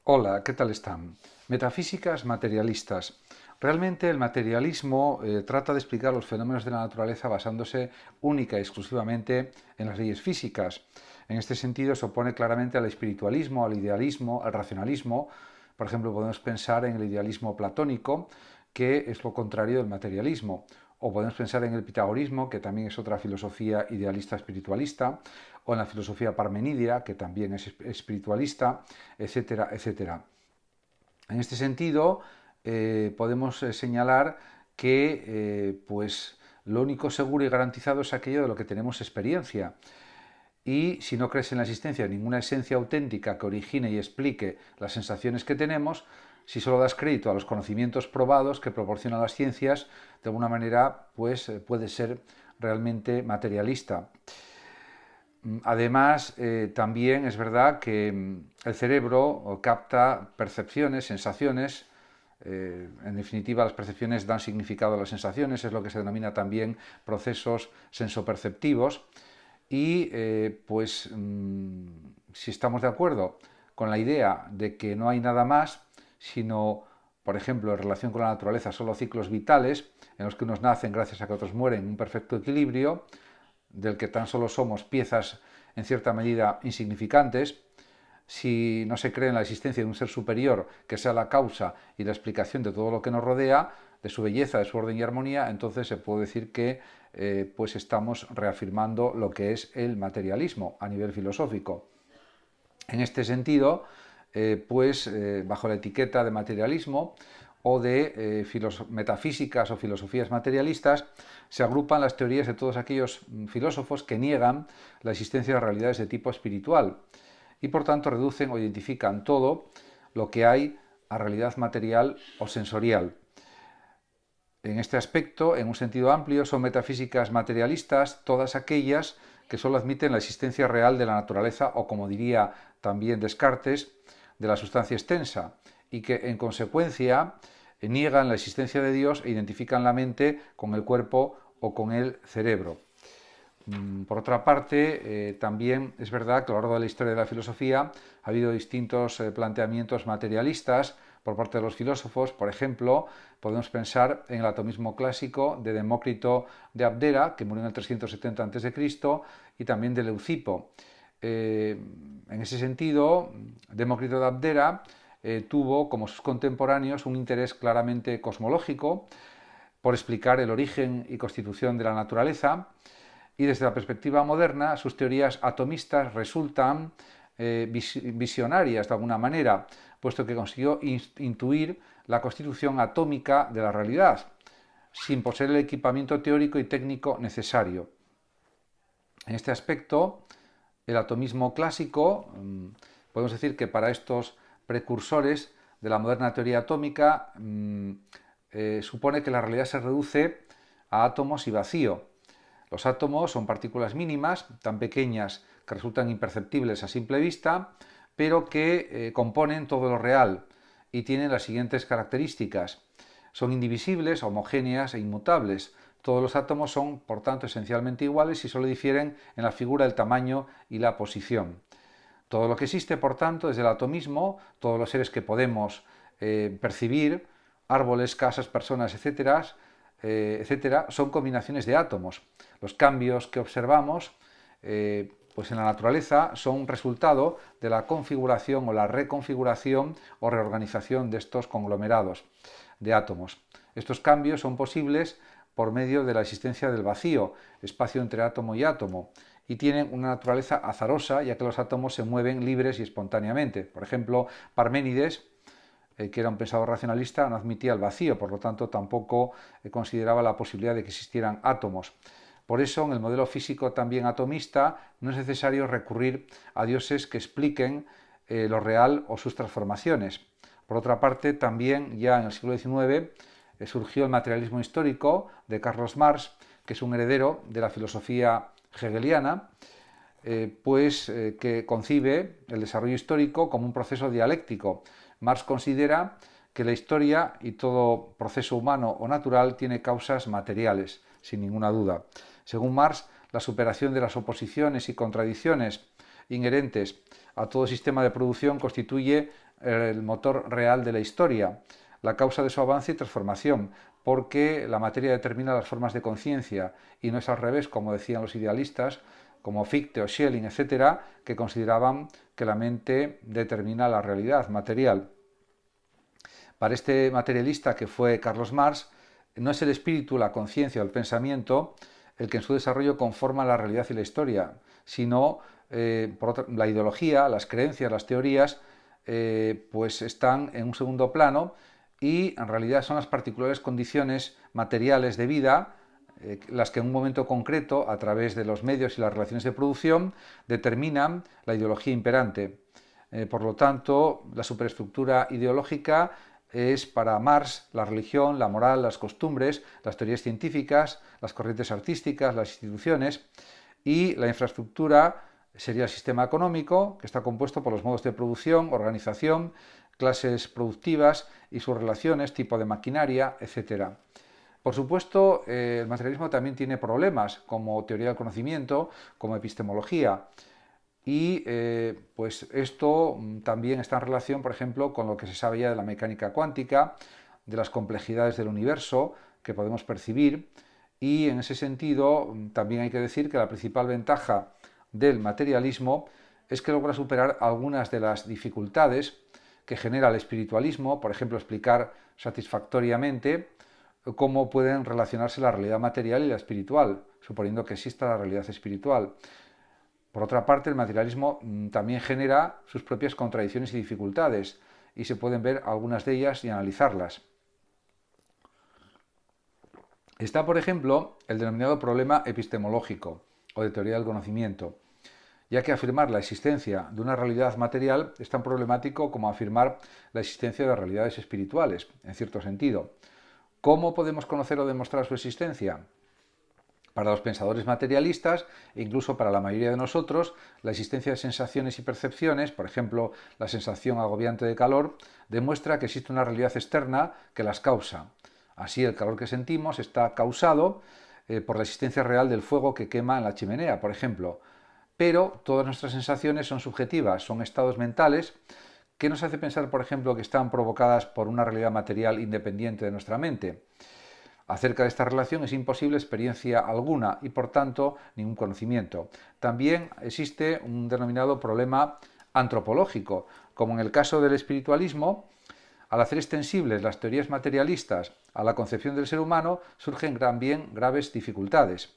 Hola, ¿qué tal están? Metafísicas materialistas. Realmente el materialismo trata de explicar los fenómenos de la naturaleza basándose única y exclusivamente en las leyes físicas. En este sentido se opone claramente al espiritualismo, al idealismo, al racionalismo. Por ejemplo, podemos pensar en el idealismo platónico, que es lo contrario del materialismo. O podemos pensar en el pitagorismo, que también es otra filosofía idealista espiritualista, o en la filosofía parmenidia, que también es espiritualista, etcétera, etcétera. En este sentido, podemos señalar que pues, lo único seguro y garantizado es aquello de lo que tenemos experiencia. Y si no crees en la existencia de ninguna esencia auténtica que origine y explique las sensaciones que tenemos, si solo das crédito a los conocimientos probados que proporcionan las ciencias, de alguna manera pues, puede ser realmente materialista. Además, también es verdad que el cerebro capta percepciones, sensaciones. En definitiva, las percepciones dan significado a las sensaciones, es lo que se denomina también procesos sensoperceptivos. Y si estamos de acuerdo con la idea de que no hay nada más, sino, por ejemplo, en relación con la naturaleza, solo ciclos vitales, en los que unos nacen gracias a que otros mueren en un perfecto equilibrio, del que tan solo somos piezas en cierta medida insignificantes, si no se cree en la existencia de un ser superior que sea la causa y la explicación de todo lo que nos rodea, de su belleza, de su orden y armonía, entonces se puede decir que pues estamos reafirmando lo que es el materialismo a nivel filosófico. En este sentido, bajo la etiqueta de materialismo o de metafísicas o filosofías materialistas, se agrupan las teorías de todos aquellos filósofos que niegan la existencia de realidades de tipo espiritual y por tanto reducen o identifican todo lo que hay a realidad material o sensorial. En este aspecto, en un sentido amplio, son metafísicas materialistas todas aquellas que solo admiten la existencia real de la naturaleza o, como diría también Descartes, de la sustancia extensa y que, en consecuencia, niegan la existencia de Dios e identifican la mente con el cuerpo o con el cerebro. Por otra parte, también es verdad que a lo largo de la historia de la filosofía ha habido distintos planteamientos materialistas por parte de los filósofos. Por ejemplo, podemos pensar en el atomismo clásico de Demócrito de Abdera, que murió en el 370 a.C., y también de Leucipo. En ese sentido, Demócrito de Abdera tuvo, como sus contemporáneos, un interés claramente cosmológico por explicar el origen y constitución de la naturaleza, y desde la perspectiva moderna sus teorías atomistas resultan visionarias de alguna manera, puesto que consiguió intuir la constitución atómica de la realidad, sin poseer el equipamiento teórico y técnico necesario. En este aspecto, el atomismo clásico, podemos decir que para estos precursores de la moderna teoría atómica, supone que la realidad se reduce a átomos y vacío. Los átomos son partículas mínimas, tan pequeñas que resultan imperceptibles a simple vista, pero que componen todo lo real y tienen las siguientes características. Son indivisibles, homogéneas e inmutables. Todos los átomos son, por tanto, esencialmente iguales y solo difieren en la figura, el tamaño y la posición. Todo lo que existe, por tanto, desde el atomismo, todos los seres que podemos percibir, árboles, casas, personas, etcétera, son combinaciones de átomos. Los cambios que observamos pues en la naturaleza son resultado de la configuración o la reconfiguración o reorganización de estos conglomerados de átomos. Estos cambios son posibles por medio de la existencia del vacío, espacio entre átomo y átomo, y tienen una naturaleza azarosa, ya que los átomos se mueven libres y espontáneamente. Por ejemplo, Parménides, que era un pensador racionalista, no admitía el vacío, por lo tanto tampoco consideraba la posibilidad de que existieran átomos. Por eso, en el modelo físico también atomista, no es necesario recurrir a dioses que expliquen lo real o sus transformaciones. Por otra parte, también ya en el siglo XIX surgió el materialismo histórico de Carlos Marx, que es un heredero de la filosofía hegeliana, que concibe el desarrollo histórico como un proceso dialéctico. Marx considera que la historia y todo proceso humano o natural tiene causas materiales, sin ninguna duda. Según Marx, la superación de las oposiciones y contradicciones inherentes a todo sistema de producción constituye el motor real de la historia, la causa de su avance y transformación, porque la materia determina las formas de conciencia y no es al revés, como decían los idealistas, como Fichte o Schelling, etcétera, que consideraban que la mente determina la realidad material. Para este materialista que fue Carlos Marx, no es el espíritu, la conciencia o el pensamiento el que en su desarrollo conforma la realidad y la historia, sino la ideología, las creencias, las teorías, pues están en un segundo plano y en realidad son las particulares condiciones materiales de vida las que en un momento concreto, a través de los medios y las relaciones de producción, determinan la ideología imperante. Por lo tanto, la superestructura ideológica es para Marx la religión, la moral, las costumbres, las teorías científicas, las corrientes artísticas, las instituciones, y la infraestructura sería el sistema económico, que está compuesto por los modos de producción, organización, clases productivas y sus relaciones, tipo de maquinaria, etc. Por supuesto, el materialismo también tiene problemas, como teoría del conocimiento, como epistemología, y pues esto también está en relación, por ejemplo, con lo que se sabe ya de la mecánica cuántica, de las complejidades del universo que podemos percibir, y en ese sentido también hay que decir que la principal ventaja del materialismo es que logra superar algunas de las dificultades que genera el espiritualismo, por ejemplo, explicar satisfactoriamente cómo pueden relacionarse la realidad material y la espiritual, suponiendo que exista la realidad espiritual. Por otra parte, el materialismo también genera sus propias contradicciones y dificultades, y se pueden ver algunas de ellas y analizarlas. Está, por ejemplo, el denominado problema epistemológico o de teoría del conocimiento, ya que afirmar la existencia de una realidad material es tan problemático como afirmar la existencia de realidades espirituales, en cierto sentido. ¿Cómo podemos conocer o demostrar su existencia? Para los pensadores materialistas, e incluso para la mayoría de nosotros, la existencia de sensaciones y percepciones, por ejemplo, la sensación agobiante de calor, demuestra que existe una realidad externa que las causa. Así, el calor que sentimos está causado por la existencia real del fuego que quema en la chimenea, por ejemplo. Pero todas nuestras sensaciones son subjetivas, son estados mentales que nos hace pensar, por ejemplo, que están provocadas por una realidad material independiente de nuestra mente. Acerca de esta relación es imposible experiencia alguna y, por tanto, ningún conocimiento. También existe un denominado problema antropológico, como en el caso del espiritualismo. Al hacer extensibles las teorías materialistas a la concepción del ser humano, surgen también graves dificultades.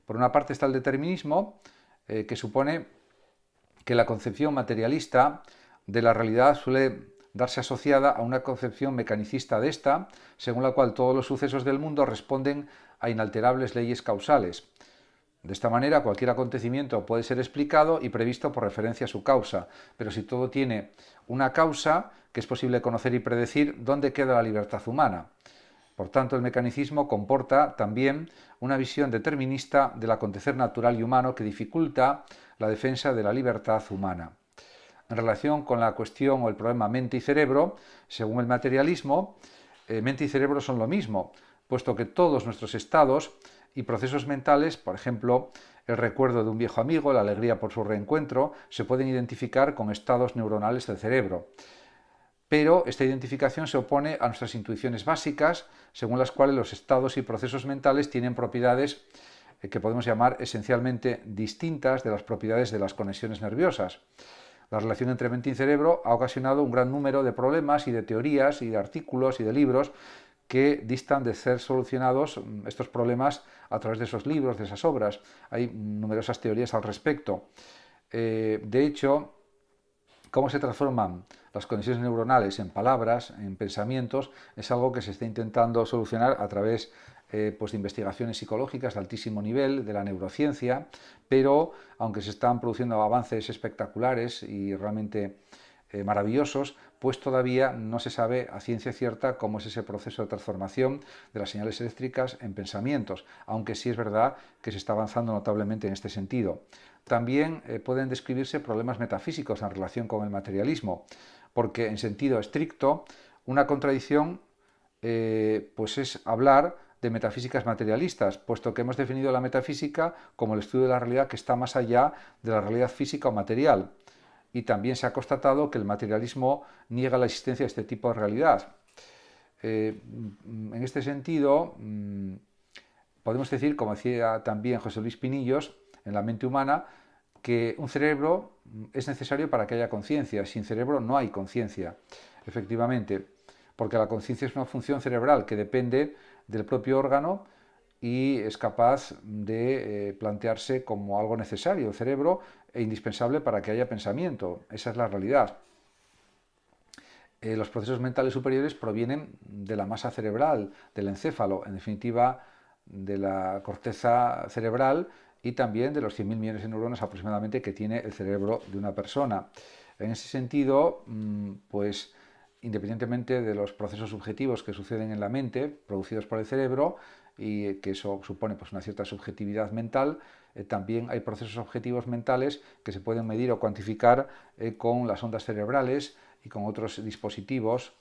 Por una parte está el determinismo, que supone que la concepción materialista de la realidad suele darse asociada a una concepción mecanicista de esta, según la cual todos los sucesos del mundo responden a inalterables leyes causales. De esta manera, cualquier acontecimiento puede ser explicado y previsto por referencia a su causa, pero si todo tiene una causa que es posible conocer y predecir, ¿dónde queda la libertad humana? Por tanto, el mecanicismo comporta también una visión determinista del acontecer natural y humano que dificulta la defensa de la libertad humana. En relación con la cuestión o el problema mente y cerebro, según el materialismo, mente y cerebro son lo mismo, puesto que todos nuestros estados y procesos mentales, por ejemplo, el recuerdo de un viejo amigo, la alegría por su reencuentro, se pueden identificar con estados neuronales del cerebro. Pero esta identificación se opone a nuestras intuiciones básicas, según las cuales los estados y procesos mentales tienen propiedades que podemos llamar esencialmente distintas de las propiedades de las conexiones nerviosas. La relación entre mente y cerebro ha ocasionado un gran número de problemas y de teorías y de artículos y de libros que distan de ser solucionados estos problemas a través de esos libros, de esas obras. Hay numerosas teorías al respecto. De hecho, cómo se transforman las conexiones neuronales en palabras, en pensamientos, es algo que se está intentando solucionar a través pues de investigaciones psicológicas de altísimo nivel, de la neurociencia, pero aunque se están produciendo avances espectaculares y realmente maravillosos, pues todavía no se sabe a ciencia cierta cómo es ese proceso de transformación de las señales eléctricas en pensamientos, aunque sí es verdad que se está avanzando notablemente en este sentido. También pueden describirse problemas metafísicos en relación con el materialismo, porque en sentido estricto una contradicción pues es hablar de metafísicas materialistas, puesto que hemos definido la metafísica como el estudio de la realidad que está más allá de la realidad física o material. y también se ha constatado que el materialismo niega la existencia de este tipo de realidad. En este sentido, podemos decir, como decía también José Luis Pinillos, en La mente humana, que un cerebro es necesario para que haya conciencia. Sin cerebro no hay conciencia, efectivamente, porque la conciencia es una función cerebral que depende del propio órgano y es capaz de plantearse como algo necesario, el cerebro, e indispensable para que haya pensamiento. Esa es la realidad. Los procesos mentales superiores provienen de la masa cerebral, del encéfalo, en definitiva, de la corteza cerebral y también de los 100.000 millones de neuronas aproximadamente que tiene el cerebro de una persona. En ese sentido, pues independientemente de los procesos subjetivos que suceden en la mente, producidos por el cerebro, y que eso supone pues, una cierta subjetividad mental, también hay procesos objetivos mentales que se pueden medir o cuantificar con las ondas cerebrales y con otros dispositivos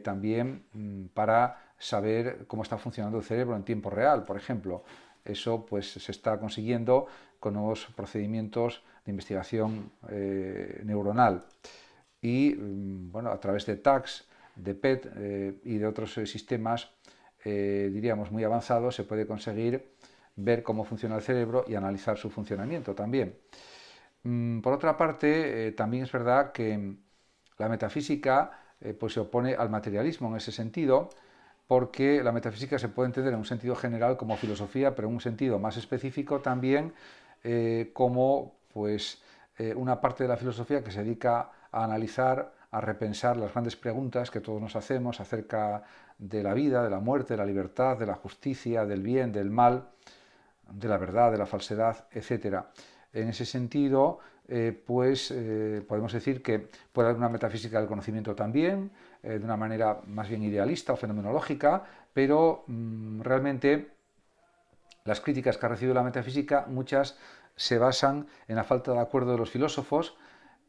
también para saber cómo está funcionando el cerebro en tiempo real, por ejemplo. Eso pues, se está consiguiendo con nuevos procedimientos de investigación neuronal. Y bueno, a través de TACS, de PET y de otros sistemas, diríamos, muy avanzados, se puede conseguir ver cómo funciona el cerebro y analizar su funcionamiento también. Por otra parte, también es verdad que la metafísica pues se opone al materialismo en ese sentido, porque la metafísica se puede entender en un sentido general como filosofía, pero en un sentido más específico también como pues, una parte de la filosofía que se dedica a analizar, a repensar las grandes preguntas que todos nos hacemos acerca de la vida, de la muerte, de la libertad, de la justicia, del bien, del mal, de la verdad, de la falsedad, etc. En ese sentido, podemos decir que puede haber una metafísica del conocimiento también, de una manera más bien idealista o fenomenológica, pero realmente las críticas que ha recibido la metafísica, muchas se basan en la falta de acuerdo de los filósofos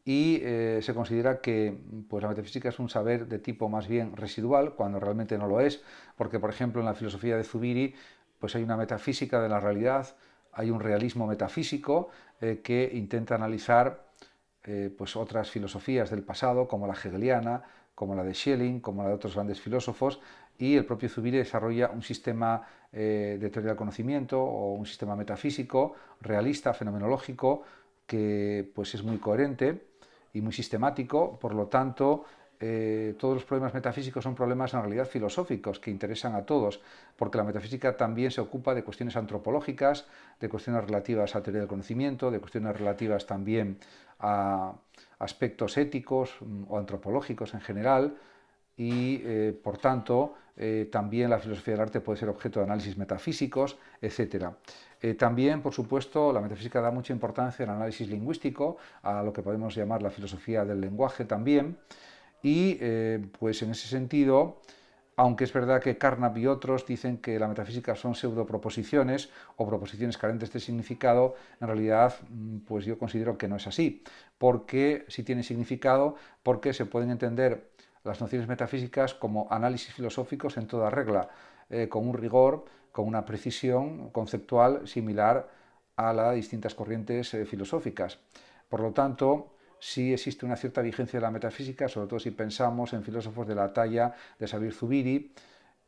y se considera que pues, la metafísica es un saber de tipo más bien residual, cuando realmente no lo es, porque por ejemplo en la filosofía de Zubiri pues, hay una metafísica de la realidad, hay un realismo metafísico que intenta analizar pues otras filosofías del pasado, como la hegeliana, como la de Schelling, como la de otros grandes filósofos, y el propio Zubiri desarrolla un sistema de teoría del conocimiento o un sistema metafísico, realista, fenomenológico, que pues es muy coherente y muy sistemático, por lo tanto, todos los problemas metafísicos son problemas en realidad filosóficos que interesan a todos, porque la metafísica también se ocupa de cuestiones antropológicas, de cuestiones relativas a teoría del conocimiento, de cuestiones relativas también a aspectos éticos o antropológicos en general, y por tanto también la filosofía del arte puede ser objeto de análisis metafísicos, etc. También, por supuesto, la metafísica da mucha importancia al análisis lingüístico, a lo que podemos llamar la filosofía del lenguaje también, y pues en ese sentido, aunque es verdad que Carnap y otros dicen que la metafísica son pseudoproposiciones o proposiciones carentes de significado, en realidad pues yo considero que no es así, porque sí tiene significado, porque se pueden entender las nociones metafísicas como análisis filosóficos en toda regla, con un rigor, con una precisión conceptual similar a las distintas corrientes filosóficas. Por lo tanto, sí existe una cierta vigencia de la metafísica, sobre todo si pensamos en filósofos de la talla de Xavier Zubiri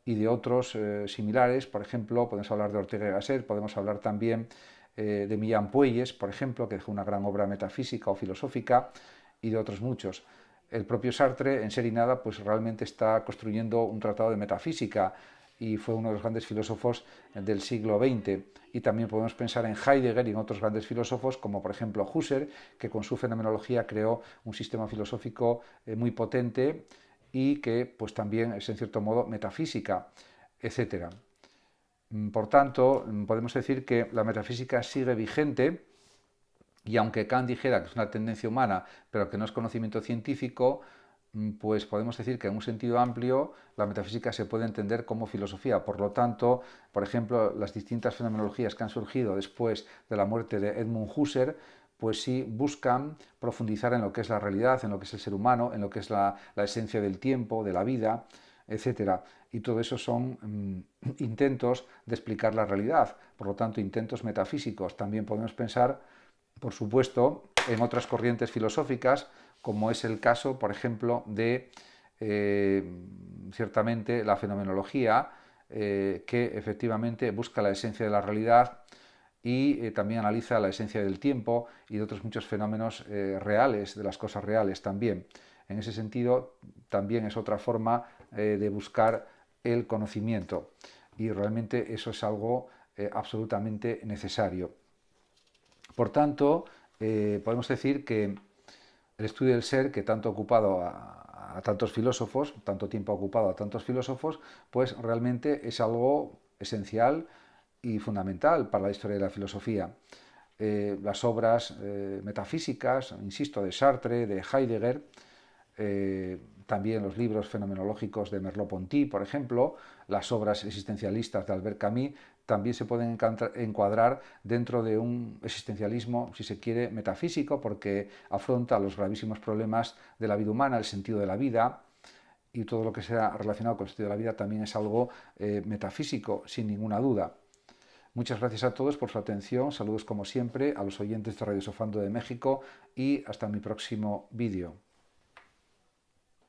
y de otros similares. Por ejemplo, podemos hablar de Ortega y Gasset, podemos hablar también de Millán Puelles, por ejemplo, que dejó una gran obra metafísica o filosófica, y de otros muchos. El propio Sartre, en Ser y Nada, pues realmente está construyendo un tratado de metafísica y fue uno de los grandes filósofos del siglo XX. Y también podemos pensar en Heidegger y en otros grandes filósofos, como por ejemplo Husserl, que con su fenomenología creó un sistema filosófico muy potente y que pues también es en cierto modo metafísica, etc. Por tanto, podemos decir que la metafísica sigue vigente, y aunque Kant dijera que es una tendencia humana, pero que no es conocimiento científico, pues podemos decir que en un sentido amplio la metafísica se puede entender como filosofía. Por lo tanto, por ejemplo, las distintas fenomenologías que han surgido después de la muerte de Edmund Husserl, pues sí buscan profundizar en lo que es la realidad, en lo que es el ser humano, en lo que es la esencia del tiempo, de la vida, etcétera. Y todo eso son intentos de explicar la realidad, por lo tanto, intentos metafísicos. También podemos pensar, por supuesto, en otras corrientes filosóficas, como es el caso, por ejemplo, de ciertamente la fenomenología, que efectivamente busca la esencia de la realidad y también analiza la esencia del tiempo y de otros muchos fenómenos reales, de las cosas reales también. En ese sentido, también es otra forma de buscar el conocimiento y realmente eso es algo absolutamente necesario. Por tanto, podemos decir que el estudio del ser, que tanto ha ocupado a tantos filósofos, tanto tiempo ha ocupado a tantos filósofos, pues realmente es algo esencial y fundamental para la historia de la filosofía. Las obras metafísicas, insisto, de Sartre, de Heidegger, también los libros fenomenológicos de Merleau-Ponty, por ejemplo, las obras existencialistas de Albert Camus, también se pueden encuadrar dentro de un existencialismo, si se quiere, metafísico, porque afronta los gravísimos problemas de la vida humana, el sentido de la vida, y todo lo que sea relacionado con el sentido de la vida también es algo metafísico, sin ninguna duda. Muchas gracias a todos por su atención, saludos como siempre a los oyentes de Radio Sofando de México y hasta mi próximo vídeo.